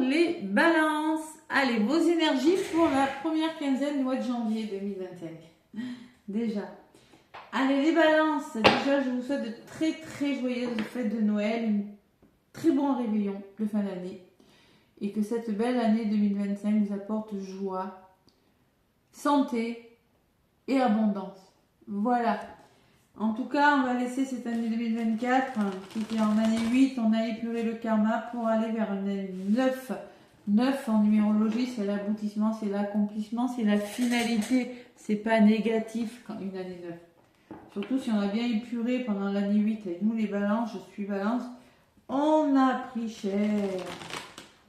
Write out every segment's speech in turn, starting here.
les balances. Allez, vos énergies pour la première quinzaine du mois de janvier 2025. Déjà. Allez, les balances. Déjà, je vous souhaite de très très joyeuses fêtes de Noël, une très bon réveillon de fin d'année. Et que cette belle année 2025 vous apporte joie, santé et abondance. Voilà. En tout cas, on va laisser cette année 2024, qui était en année 8, on a épuré le karma pour aller vers une année 9. 9 en numérologie, c'est l'aboutissement, c'est l'accomplissement, c'est la finalité. C'est pas négatif quand une année 9. Surtout si on a bien épuré pendant l'année 8 avec nous les balances, je suis balance, on a pris cher.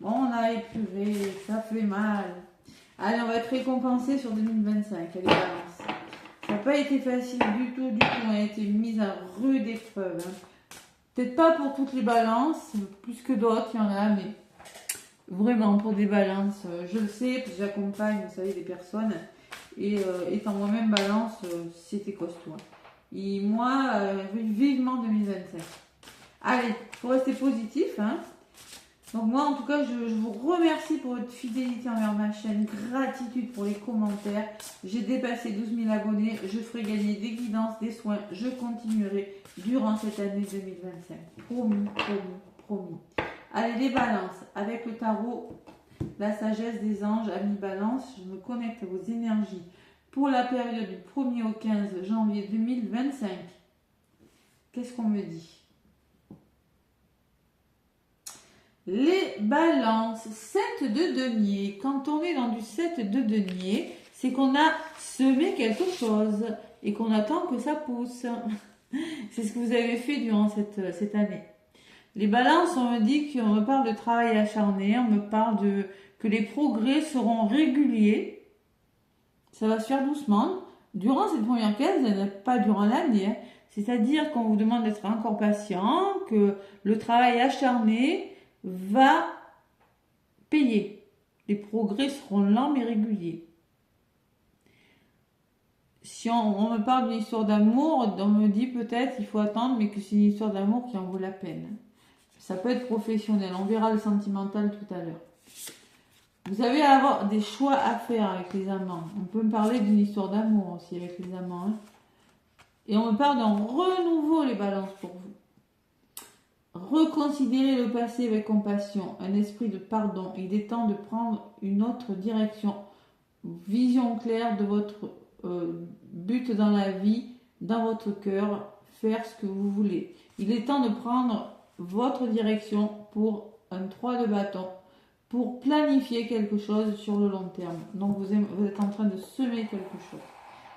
On a épuré, ça fait mal. Allez, on va être récompensé sur 2025, les balances. Ça n'a pas été facile du tout, on a été mis à rude épreuve. Peut-être pas pour toutes les balances, plus que d'autres, il y en a, mais vraiment pour des balances, je le sais, parce que j'accompagne, vous savez, des personnes, et étant moi-même balance, c'était costaud. Et moi, vivement 2025. Allez, il faut rester positif, hein. Donc moi, en tout cas, je vous remercie pour votre fidélité envers ma chaîne. Gratitude pour les commentaires. J'ai dépassé 12 000 abonnés. Je ferai gagner des guidances, des soins. Je continuerai durant cette année 2025. Promis, promis, promis. Allez, les balances. Avec le tarot, la sagesse des anges, amis balance, je me connecte à vos énergies pour la période du 1er au 15 janvier 2025. Qu'est-ce qu'on me dit ? Les balances, 7 de denier. Quand on est dans du 7 de denier, c'est qu'on a semé quelque chose et qu'on attend que ça pousse. C'est ce que vous avez fait durant cette année. Les balances, on me dit qu'on me parle de travail acharné, on me parle que les progrès seront réguliers. Ça va se faire doucement. Durant cette première quinzaine, pas durant l'année. Hein. C'est-à-dire qu'on vous demande d'être encore patient, que le travail acharné va payer. Les progrès seront lents mais réguliers. Si on me parle d'une histoire d'amour, on me dit peut-être qu'il faut attendre, mais que c'est une histoire d'amour qui en vaut la peine. Ça peut être professionnel, on verra le sentimental tout à l'heure. Vous allez avoir des choix à faire avec les amants. On peut me parler d'une histoire d'amour aussi avec les amants. Hein. Et on me parle d'un renouveau, les balances, pour vous. Reconsidérez le passé avec compassion, un esprit de pardon. Il est temps de prendre une autre direction. Vision claire de votre but dans la vie, dans votre cœur, faire ce que vous voulez. Il est temps de prendre votre direction pour un 3 de bâton, pour planifier quelque chose sur le long terme. Donc vous êtes en train de semer quelque chose.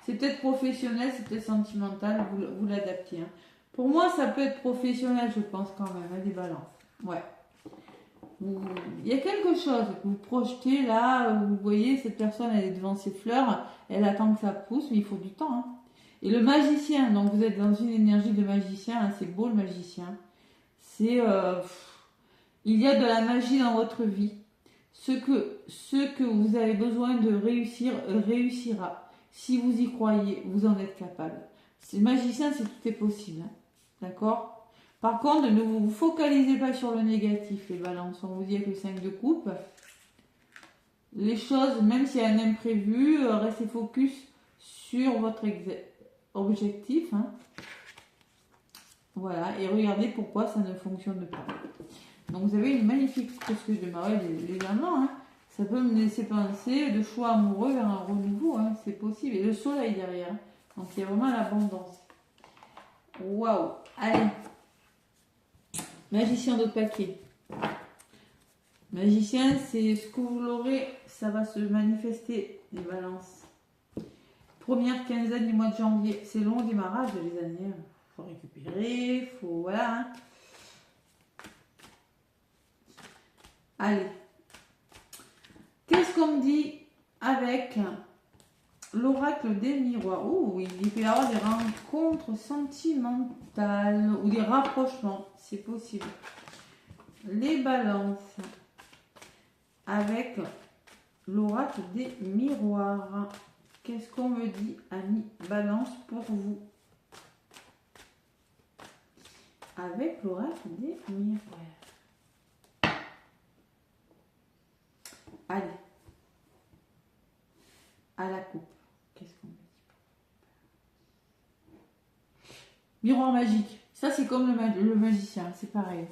C'est peut-être professionnel, c'est peut-être sentimental, vous l'adaptez. Hein. Pour moi, ça peut être professionnel, je pense quand même, hein, des balances. Ouais. Il y a quelque chose que vous projetez là, vous voyez, cette personne, elle est devant ses fleurs, elle attend que ça pousse, mais il faut du temps. Hein. Et le magicien, donc vous êtes dans une énergie de magicien, hein, c'est beau le magicien. C'est, il y a de la magie dans votre vie. Ce que vous avez besoin de réussir, réussira. Si vous y croyez, vous en êtes capable. Le magicien, c'est tout est possible. Hein. D'accord ? Par contre, ne vous focalisez pas sur le négatif, les balances. On vous dit avec le 5 de coupe. Les choses, même s'il y a un imprévu, restez focus sur votre objectif. Hein. Voilà, et regardez pourquoi ça ne fonctionne pas. Donc vous avez une magnifique presque de Marvel, les amants. Hein. Ça peut me laisser penser de choix amoureux vers un renouveau. Hein. C'est possible. Et le soleil derrière. Donc il y a vraiment l'abondance. Waouh. Allez. Magicien d'autres paquets. Magicien, c'est ce que vous l'aurez, ça va se manifester, les balances. Première quinzaine du mois de janvier. C'est long démarrage, les années. Il faut récupérer, faut... Voilà. Hein. Allez. Qu'est-ce qu'on me dit avec l'oracle des miroirs? Oh, il peut y avoir des rencontres sentimentales ou des rapprochements. C'est possible. Les balances avec l'oracle des miroirs. Qu'est-ce qu'on me dit, amis balance, pour vous? Avec l'oracle des miroirs. Allez. À la coupe. Qu'est-ce qu'on dit? Miroir magique. Ça, c'est comme le magicien. C'est pareil.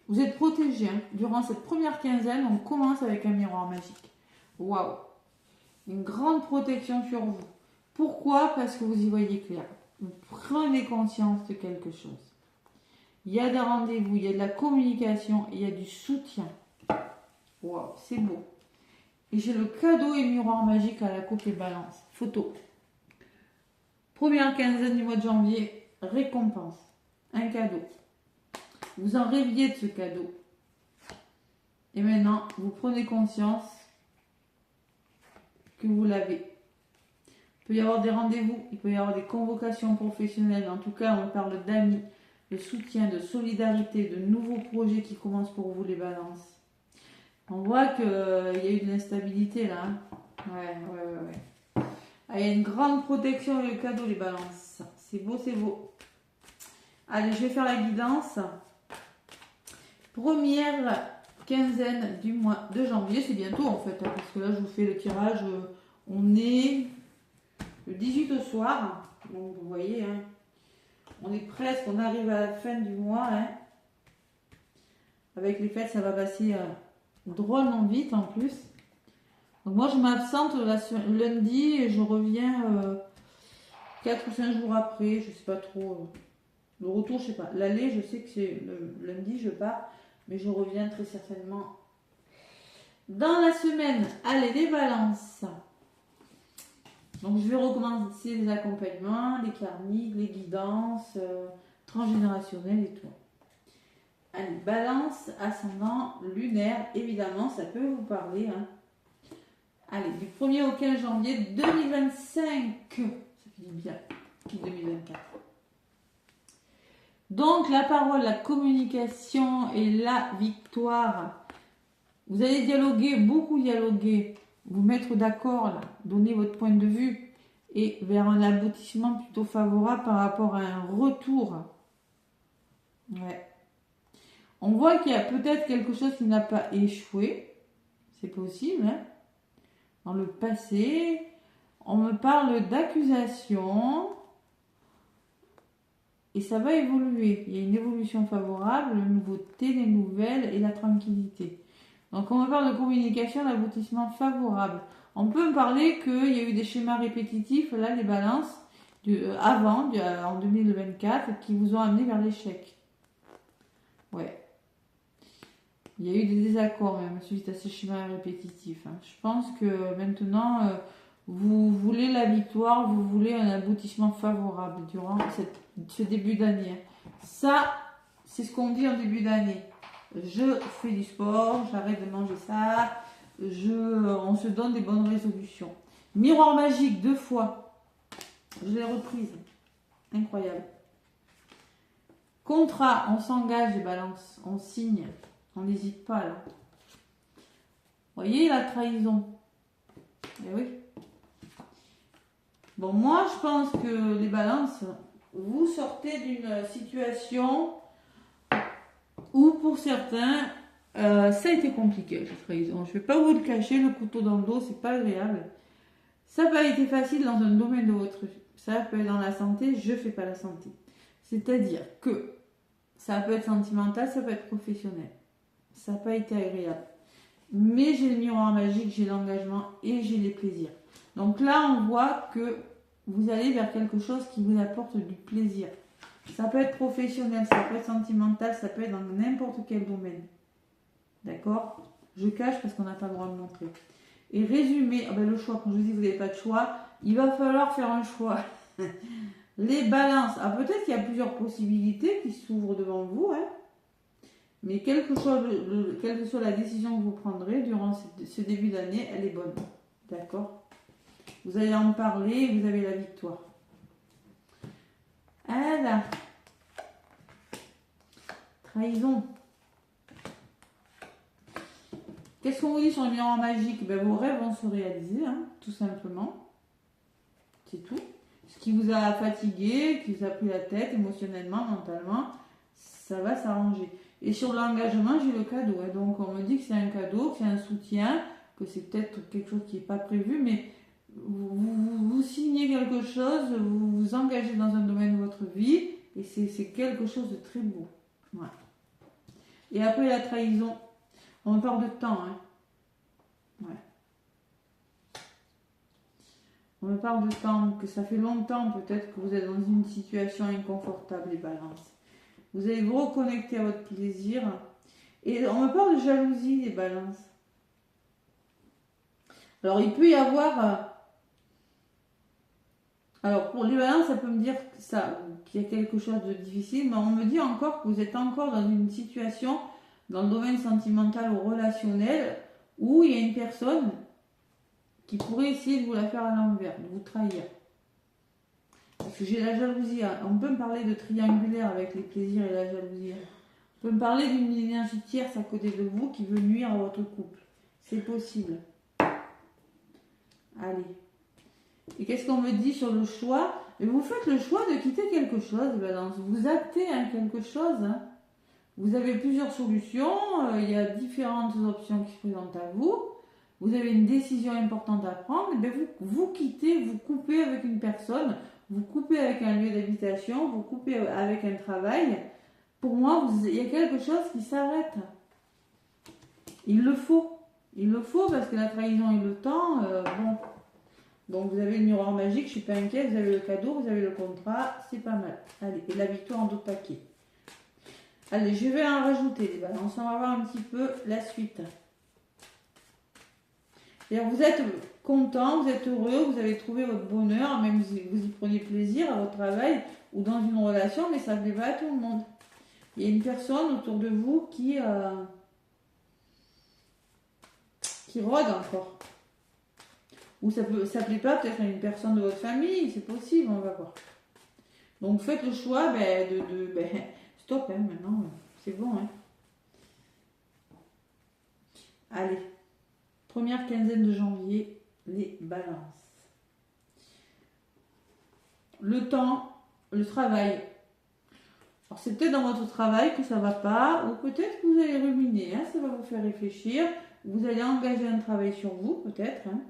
Vous êtes protégé. Hein. Durant cette première quinzaine, on commence avec un miroir magique. Waouh. Une grande protection sur vous. Pourquoi? Parce que vous y voyez clair. Vous prenez conscience de quelque chose. Il y a des rendez-vous, il y a de la communication, il y a du soutien. Waouh, c'est beau. Et j'ai le cadeau et miroir magique à la coupe et balance. Photo. Première quinzaine du mois de janvier, récompense. Un cadeau. Vous en rêviez de ce cadeau. Et maintenant, vous prenez conscience que vous l'avez. Il peut y avoir des rendez-vous, il peut y avoir des convocations professionnelles. En tout cas, on parle d'amis, de soutien, de solidarité, de nouveaux projets qui commencent pour vous, les balances. On voit qu'il y a eu de l'instabilité là. Hein. Ouais. Ah, il y a une grande protection et le cadeau, les balances. C'est beau, c'est beau. Allez, je vais faire la guidance. Première quinzaine du mois de janvier. C'est bientôt en fait. Hein, parce que là, je vous fais le tirage. On est le 18 au soir. Donc, vous voyez, hein, on est presque. On arrive à la fin du mois. Hein. Avec les fêtes, ça va passer drôlement vite en plus. Donc moi je m'absente lundi et je reviens 4 ou 5 jours après, je sais pas trop. Le retour, je sais pas. L'aller, je sais que c'est le lundi, je pars, mais je reviens très certainement dans la semaine. Allez, les balances. Donc je vais recommencer les accompagnements, les karmiques, les guidances, transgénérationnelles et tout. Allez, balance, ascendant, lunaire, évidemment, ça peut vous parler. Hein. Allez, du 1er au 15 janvier 2025. Ça fait du bien. 2024. Donc, la parole, la communication et la victoire. Vous allez dialoguer, beaucoup dialoguer. Vous mettre d'accord, là, donner votre point de vue et vers un aboutissement plutôt favorable par rapport à un retour. Ouais. On voit qu'il y a peut-être quelque chose qui n'a pas échoué. C'est possible, hein. Dans le passé, on me parle d'accusation et ça va évoluer. Il y a une évolution favorable, la nouveauté, les nouvelles et la tranquillité. Donc on me parle de communication, d'aboutissement favorable. On peut me parler qu'il y a eu des schémas répétitifs, là les balances, en 2024, qui vous ont amené vers l'échec. Ouais. Il y a eu des désaccords même suite à ces schémas répétitifs. Hein. Je pense que maintenant, vous voulez la victoire, vous voulez un aboutissement favorable durant ce début d'année. Ça, c'est ce qu'on dit en début d'année. Je fais du sport, j'arrête de manger ça, on se donne des bonnes résolutions. Miroir magique, 2 fois. Je l'ai reprise. Incroyable. Contrat, on s'engage les balances, on signe. On n'hésite pas là. Vous voyez la trahison. Eh oui. Bon, moi je pense que les balances, vous sortez d'une situation où pour certains, ça a été compliqué la trahison. Je ne vais pas vous le cacher, le couteau dans le dos, c'est pas agréable. Ça n'a pas été facile dans un domaine de votre vie. Ça peut être dans la santé, je ne fais pas la santé. C'est-à-dire que ça peut être sentimental, ça peut être professionnel. Ça n'a pas été agréable. Mais j'ai le miroir magique, j'ai l'engagement et j'ai les plaisirs. Donc là, on voit que vous allez vers quelque chose qui vous apporte du plaisir. Ça peut être professionnel, ça peut être sentimental, ça peut être dans n'importe quel domaine. D'accord? Je cache parce qu'on n'a pas le droit de montrer. Et résumé, le choix, quand je vous dis que vous n'avez pas de choix, il va falloir faire un choix. Les balances. Alors peut-être qu'il y a plusieurs possibilités qui s'ouvrent devant vous, hein. Mais quelle que soit la décision que vous prendrez durant ce début d'année, elle est bonne. D'accord? Vous allez en parler et vous avez la victoire. Voilà. Trahison. Qu'est-ce qu'on vous dit sur le miroir magique? Vos rêves vont se réaliser, hein, tout simplement. C'est tout. Ce qui vous a fatigué, qui vous a pris la tête émotionnellement, mentalement, ça va s'arranger. Et sur l'engagement, j'ai le cadeau. Hein. Donc on me dit que c'est un cadeau, que c'est un soutien, que c'est peut-être quelque chose qui n'est pas prévu, mais vous signez quelque chose, vous vous engagez dans un domaine de votre vie, et c'est quelque chose de très beau. Voilà. Et après la trahison, on parle de temps. Hein. Ouais. On me parle de temps, que ça fait longtemps peut-être que vous êtes dans une situation inconfortable, les balances. Vous allez vous reconnecter à votre plaisir. Et on me parle de jalousie, les balances. Alors il peut y avoir... alors pour les balances, ça peut me dire qu'il y a quelque chose de difficile, mais on me dit encore que vous êtes encore dans une situation, dans le domaine sentimental ou relationnel, où il y a une personne qui pourrait essayer de vous la faire à l'envers, de vous trahir. Parce que j'ai la jalousie. On peut me parler de triangulaire avec les plaisirs et la jalousie. On peut me parler d'une énergie tierce à côté de vous qui veut nuire à votre couple. C'est possible. Allez. Et qu'est-ce qu'on me dit sur le choix? Mais vous faites le choix de quitter quelque chose, Balance. Vous actez quelque chose. Hein. Vous avez plusieurs solutions. Il y a différentes options qui se présentent à vous. Vous avez une décision importante à prendre. Et vous quittez, vous coupez avec une personne. Vous coupez avec un lieu d'habitation. Vous coupez avec un travail. Pour moi, il y a quelque chose qui s'arrête. Il le faut. Il le faut parce que la trahison et le temps, bon... Donc vous avez le miroir magique, je ne suis pas inquiète, vous avez le cadeau, vous avez le contrat, c'est pas mal. Allez, et la victoire en d'autres paquets. Allez, je vais en rajouter les balances, on va voir un petit peu la suite. Vous êtes content, vous êtes heureux, vous avez trouvé votre bonheur, même si vous y prenez plaisir à votre travail ou dans une relation, mais ça ne plaît pas à tout le monde. Il y a une personne autour de vous qui rôde encore. Ou ça plaît pas peut-être à une personne de votre famille, c'est possible, on va voir. Donc faites le choix stop, hein, maintenant, c'est bon. Hein. Allez, première quinzaine de janvier, les balances. Le temps, le travail. Alors c'est peut-être dans votre travail que ça va pas, ou peut-être que vous allez ruminer, hein, ça va vous faire réfléchir. Vous allez engager un travail sur vous, peut-être, hein.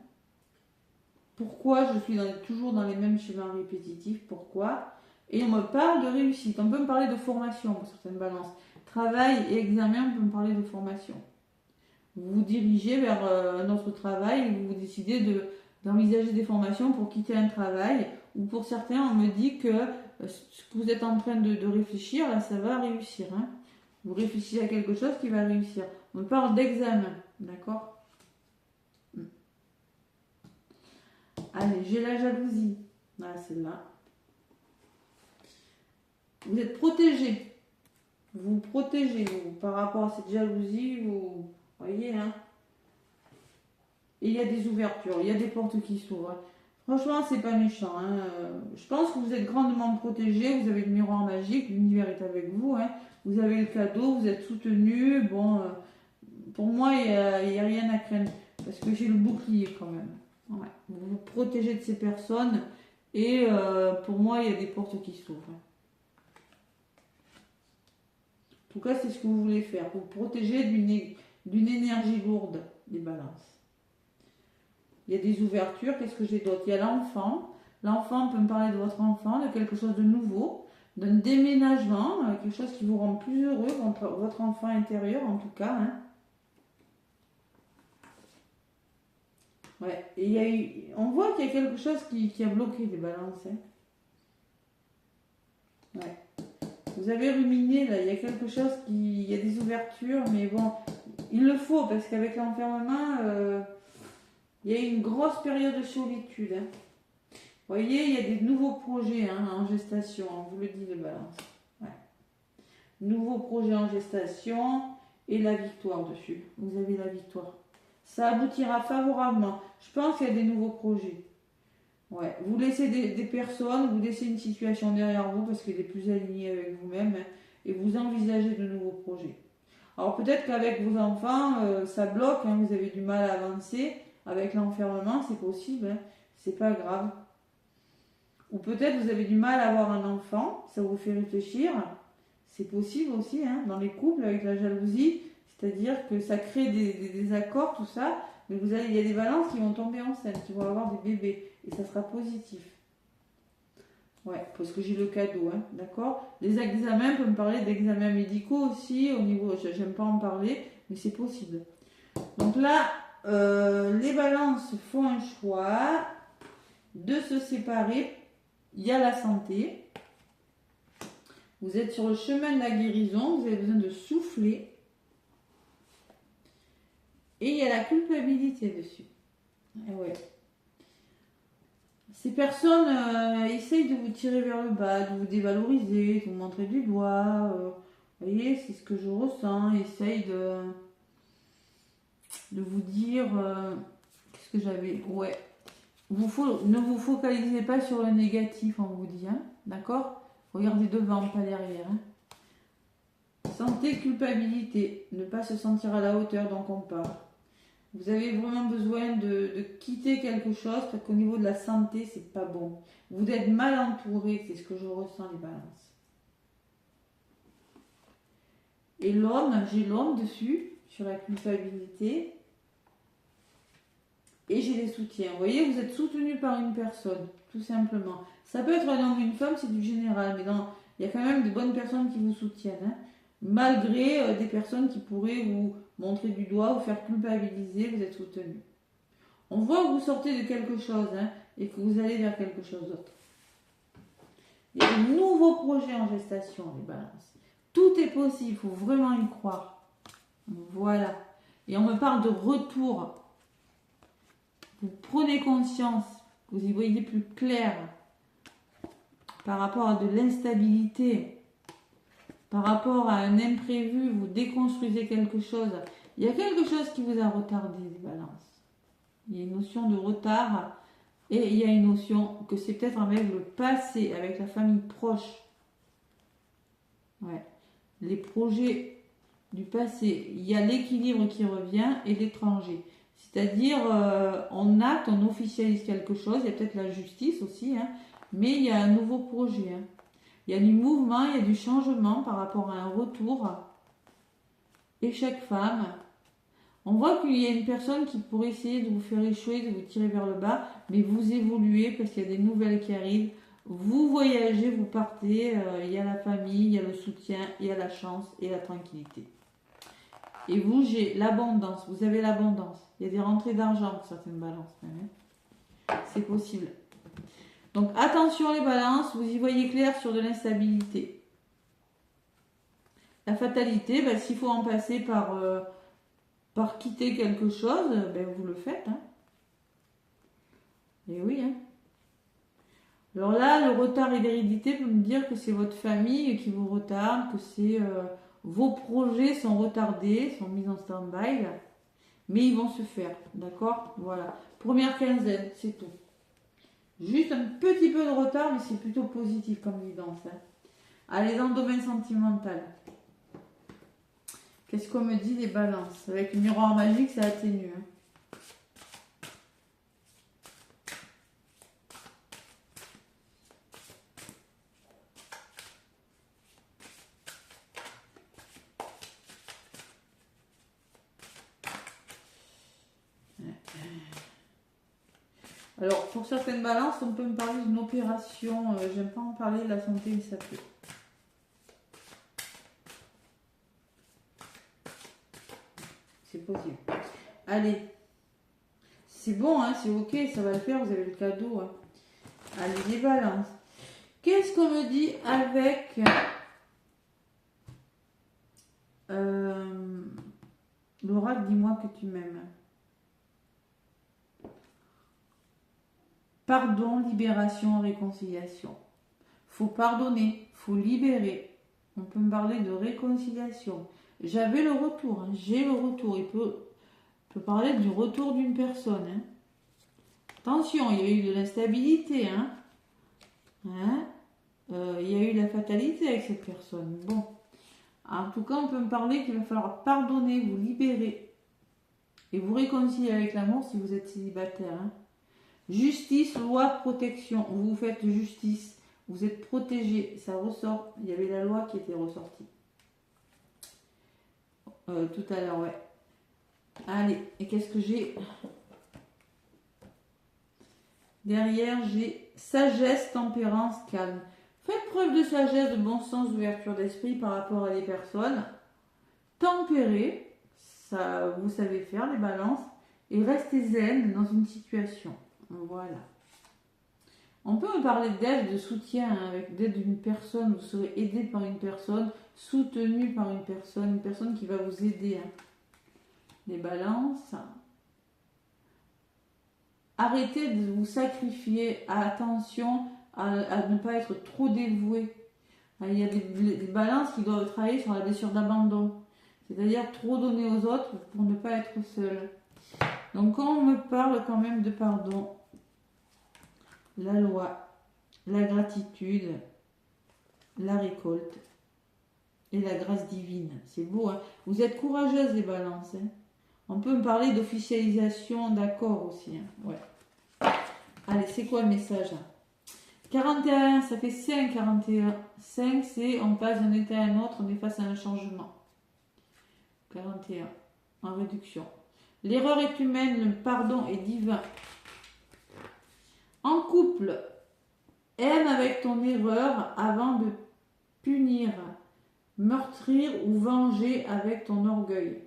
Pourquoi je suis toujours dans les mêmes schémas répétitifs? Pourquoi? Et on me parle de réussite. On peut me parler de formation pour certaines balances. Travail et examen, on peut me parler de formation. Vous vous dirigez vers un autre travail et vous décidez d'envisager des formations pour quitter un travail. Ou pour certains, on me dit que ce que vous êtes en train de réfléchir, là, ça va réussir. Hein. Vous réfléchissez à quelque chose qui va réussir. On me parle d'examen, d'accord? Allez, j'ai la jalousie. Voilà, celle-là. Vous êtes protégé. Vous vous protégez, vous, par rapport à cette jalousie. Vous voyez, hein. Et il y a des ouvertures, il y a des portes qui s'ouvrent. Franchement, c'est pas méchant. Hein. Je pense que vous êtes grandement protégé. Vous avez le miroir magique, l'univers est avec vous. Hein. Vous avez le cadeau, vous êtes soutenu. Bon, pour moi, il n'y a rien à craindre. Parce que j'ai le bouclier quand même. Ouais. Vous vous protégez de ces personnes et pour moi il y a des portes qui s'ouvrent. En tout cas c'est ce que vous voulez faire, vous protéger d'une énergie lourde, des balances. Il y a des ouvertures, qu'est-ce que j'ai d'autre? Il y a l'enfant, on peut me parler de votre enfant, de quelque chose de nouveau, d'un déménagement, quelque chose qui vous rend plus heureux, votre enfant intérieur en tout cas. Hein. Ouais, et on voit qu'il y a quelque chose qui a bloqué les balances. Hein. Ouais. Vous avez ruminé, là, il y a quelque chose il y a des ouvertures, mais bon, il le faut, parce qu'avec l'enfermement, il y a une grosse période de solitude. Hein. Vous voyez, il y a des nouveaux projets en gestation, on vous le dit les balances. Ouais. Nouveaux projets en gestation et la victoire dessus. Vous avez la victoire. Ça aboutira favorablement. Je pense qu'il y a des nouveaux projets. Ouais. Vous laissez des personnes, vous laissez une situation derrière vous parce qu'elle est plus alignée avec vous-même hein, et vous envisagez de nouveaux projets. Alors peut-être qu'avec vos enfants, ça bloque, hein, vous avez du mal à avancer. Avec l'enfermement, c'est possible, hein, c'est pas grave. Ou peut-être vous avez du mal à avoir un enfant, ça vous fait réfléchir. C'est possible aussi, hein, dans les couples avec la jalousie, c'est-à-dire que ça crée des accords, tout ça, mais il y a des balances qui vont tomber enceintes, qui vont avoir des bébés, et ça sera positif. Ouais, parce que j'ai le cadeau, hein, d'accord. Les examens, on peut me parler d'examens médicaux aussi, au niveau, j'aime pas en parler, mais c'est possible. Donc là, les balances font un choix de se séparer. Il y a la santé. Vous êtes sur le chemin de la guérison, vous avez besoin de souffler. Et il y a la culpabilité dessus. Et ouais. Ces personnes essayent de vous tirer vers le bas, de vous dévaloriser, de vous montrer du doigt. Vous voyez, c'est ce que je ressens. Essayent de vous dire... qu'est-ce que j'avais? Ouais. Ne vous focalisez pas sur le négatif, on vous dit. Hein, d'accord? Regardez devant, pas derrière. Hein. Santé, culpabilité. Ne pas se sentir à la hauteur, donc on parle. Vous avez vraiment besoin de quitter quelque chose parce qu'au niveau de la santé, c'est pas bon. Vous êtes mal entouré, c'est ce que je ressens, les balances. Et l'homme, j'ai l'homme dessus, sur la culpabilité. Et j'ai les soutiens. Vous voyez, vous êtes soutenu par une personne, tout simplement. Ça peut être un homme ou une femme, c'est du général, mais il y a quand même de bonnes personnes qui vous soutiennent. Hein. Malgré des personnes qui pourraient vous montrer du doigt, vous faire culpabiliser, vous êtes soutenu. On voit que vous sortez de quelque chose hein, et que vous allez vers quelque chose d'autre. Il y a de nouveaux projets en gestation, les balances. Tout est possible, il faut vraiment y croire. Voilà. Et on me parle de retour. Vous prenez conscience, vous y voyez plus clair par rapport à de l'instabilité. Par rapport à un imprévu, vous déconstruisez quelque chose. Il y a quelque chose qui vous a retardé, les balances. Il y a une notion de retard et il y a une notion que c'est peut-être avec le passé, avec la famille proche. Ouais. Les projets du passé. Il y a l'équilibre qui revient et l'étranger. C'est-à-dire, on acte, on officialise quelque chose. Il y a peut-être la justice aussi, hein, mais il y a un nouveau projet. Hein. Il y a du mouvement, il y a du changement par rapport à un retour. Et chaque femme, on voit qu'il y a une personne qui pourrait essayer de vous faire échouer, de vous tirer vers le bas, mais vous évoluez parce qu'il y a des nouvelles qui arrivent. Vous voyagez, vous partez, il y a la famille, il y a le soutien, il y a la chance et la tranquillité. Et vous, j'ai l'abondance, vous avez l'abondance. Il y a des rentrées d'argent pour certaines balances. C'est possible. Donc attention les balances, vous y voyez clair sur de l'instabilité. La fatalité, ben, s'il faut en passer par quitter quelque chose, ben, vous le faites. Hein. Et oui. Hein. Alors là, le retard et l'hérédité peut me dire que c'est votre famille qui vous retarde, que c'est vos projets sont retardés, sont mis en stand-by, mais ils vont se faire. D'accord? Voilà. Première quinzaine, c'est tout. Juste un petit peu de retard, mais c'est plutôt positif comme évidence. Hein. Allez, dans le domaine sentimental. Qu'est-ce qu'on me dit les balances? Avec le miroir magique, ça atténue. Hein. Alors, pour certaines balances, on peut me parler d'une opération. J'aime pas en parler de la santé, mais ça peut. C'est possible. Allez. C'est bon, hein, c'est ok, ça va le faire, vous avez le cadeau. Hein. Allez, les balances. Qu'est-ce qu'on me dit avec l'oracle, dis-moi que tu m'aimes. Pardon, libération, réconciliation. Faut pardonner, faut libérer. On peut me parler de réconciliation. J'avais le retour, hein, j'ai le retour. Il peut parler du retour d'une personne. Hein. Attention, il y a eu de l'instabilité. Hein. Hein. Il y a eu la fatalité avec cette personne. Bon. En tout cas, on peut me parler qu'il va falloir pardonner, vous libérer et vous réconcilier avec l'amour si vous êtes célibataire. Hein. Justice, loi, protection. Vous faites justice. Vous êtes protégé. Ça ressort. Il y avait la loi qui était ressortie. Tout à l'heure, ouais. Allez, et qu'est-ce que j'ai? Derrière, j'ai sagesse, tempérance, calme. Faites preuve de sagesse, de bon sens, d'ouverture d'esprit par rapport à des personnes. Tempérez, ça vous savez faire, les balances. Et restez zen dans une situation. Voilà. On peut me parler d'aide, de soutien, avec d'aide d'une personne. Vous serez aidé par une personne, soutenu par une personne qui va vous aider. Les balances. Arrêtez de vous sacrifier. Attention à ne pas être trop dévoué. Il y a des balances qui doivent travailler sur la blessure d'abandon. C'est-à-dire trop donner aux autres pour ne pas être seul. Donc quand on me parle quand même de pardon, la loi, la gratitude, la récolte et la grâce divine. C'est beau, hein? Vous êtes courageuse les balances. Hein? On peut me parler d'officialisation d'accord aussi. Hein? Ouais. Allez, c'est quoi le message? 41, ça fait 5, 41. 5, c'est on passe d'un état à un autre, on est face à un changement. 41, en réduction. L'erreur est humaine, le pardon est divin. En couple, aime avec ton erreur avant de punir, meurtrir ou venger avec ton orgueil.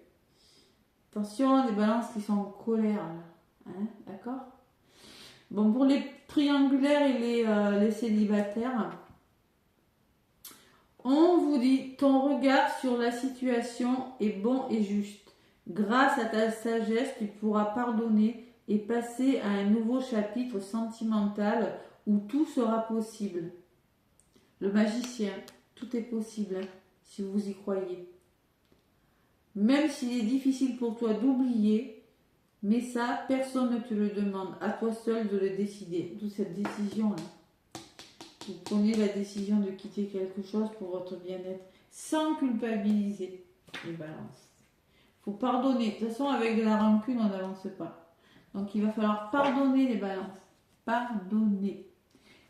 Attention, les balances qui sont en colère. Hein, d'accord? Bon, pour les triangulaires et les célibataires, on vous dit, ton regard sur la situation est bon et juste. Grâce à ta sagesse, tu pourras pardonner et passer à un nouveau chapitre sentimental où tout sera possible. Le magicien, tout est possible hein, si vous y croyez. Même s'il est difficile pour toi d'oublier, mais ça, personne ne te le demande. À toi seul de le décider. D'où cette décision-là. Vous prenez la décision de quitter quelque chose pour votre bien-être sans culpabiliser les balances. Il faut pardonner. De toute façon, avec de la rancune, on n'avance pas. Donc, il va falloir pardonner les balances. Pardonner.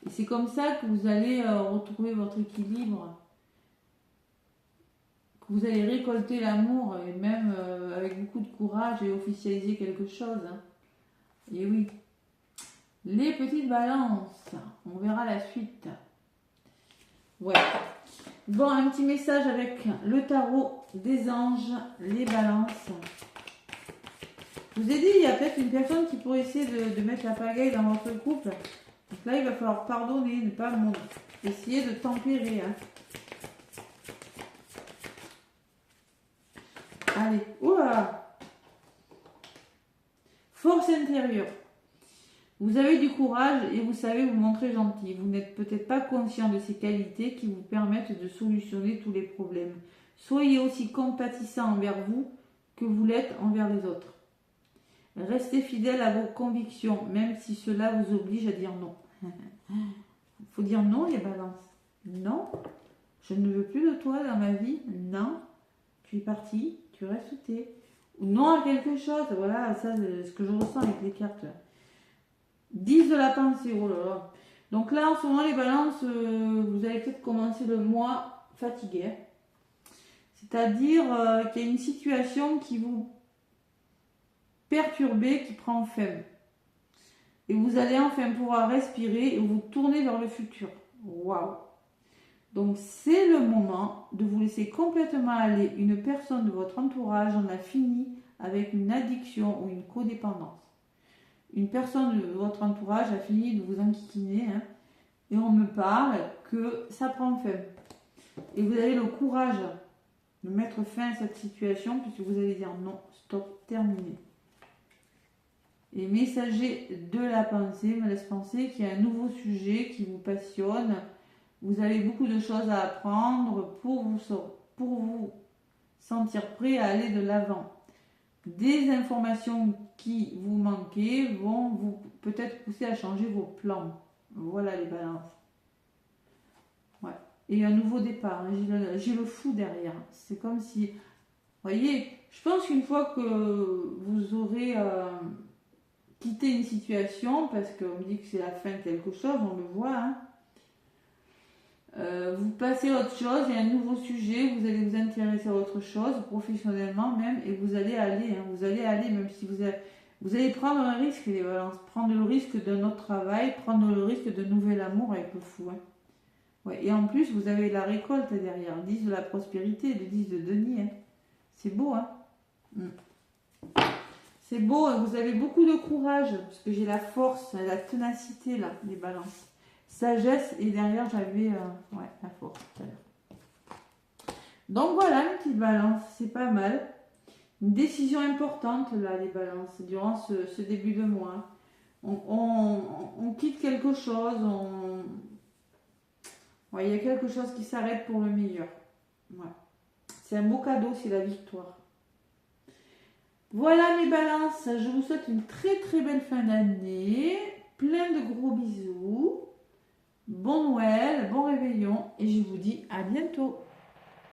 Et c'est comme ça que vous allez retrouver votre équilibre. Que vous allez récolter l'amour et même avec beaucoup de courage et officialiser quelque chose. Hein. Et oui. Les petites balances. On verra la suite. Ouais. Bon, un petit message avec le tarot des anges, les balances. Je vous ai dit, il y a peut-être une personne qui pourrait essayer de mettre la pagaille dans votre couple. Donc là, il va falloir pardonner, ne pas essayer de tempérer. Hein. Allez, oula! Force intérieure. Vous avez du courage et vous savez vous montrer gentil. Vous n'êtes peut-être pas conscient de ces qualités qui vous permettent de solutionner tous les problèmes. Soyez aussi compatissant envers vous que vous l'êtes envers les autres. Restez fidèle à vos convictions, même si cela vous oblige à dire non. Il faut dire non, les balances. Non, je ne veux plus de toi dans ma vie. Non, tu es parti, tu restes où tu es. Ou non à quelque chose. Voilà, ça c'est ce que je ressens avec les cartes. 10 de la pensée, oh là là. Donc là, en ce moment, les balances, vous allez peut-être commencer le mois fatigué. C'est-à-dire qu'il y a une situation qui vous perturbe, qui prend fin. Et vous allez enfin pouvoir respirer et vous tourner vers le futur. Waouh! Donc c'est le moment de vous laisser complètement aller. Une personne de votre entourage en a fini avec une addiction ou une codépendance. Une personne de votre entourage a fini de vous enquiquiner hein, et on me parle que ça prend fin. Et vous avez le courage de mettre fin à cette situation puisque vous allez dire non, stop, terminé. Et messager de la pensée me laisse penser qu'il y a un nouveau sujet qui vous passionne. Vous avez beaucoup de choses à apprendre pour vous sentir prêt à aller de l'avant. Des informations qui vous manquaient vont vous peut-être pousser à changer vos plans. Voilà les balances. Ouais. Et un nouveau départ. Hein. J'ai le fou derrière. C'est comme si... Vous voyez, je pense qu'une fois que vous aurez quitté une situation, parce qu'on me dit que c'est la fin de quelque chose, on le voit, hein, Vous passez à autre chose, il y a un nouveau sujet, vous allez vous intéresser à autre chose, professionnellement même, et vous allez aller, hein, même si vous allez prendre un risque, les balances, prendre le risque d'un autre travail, prendre le risque de nouvel amour avec le fou. Hein. Ouais, et en plus, vous avez la récolte derrière, le 10 de la prospérité, le 10 de denier. Hein. C'est beau, hein. C'est beau, hein, vous avez beaucoup de courage, parce que j'ai la force, la ténacité, là, les balances. Sagesse, et derrière, j'avais la force tout à l'heure. Donc voilà, une petite balance, c'est pas mal. Une décision importante, là, les balances, durant ce début de mois. On quitte quelque chose, il y a quelque chose qui s'arrête pour le meilleur. Ouais. C'est un beau cadeau, c'est la victoire. Voilà mes balances, je vous souhaite une très très belle fin d'année, plein de gros bisous, bon Noël, bon réveillon et je vous dis à bientôt.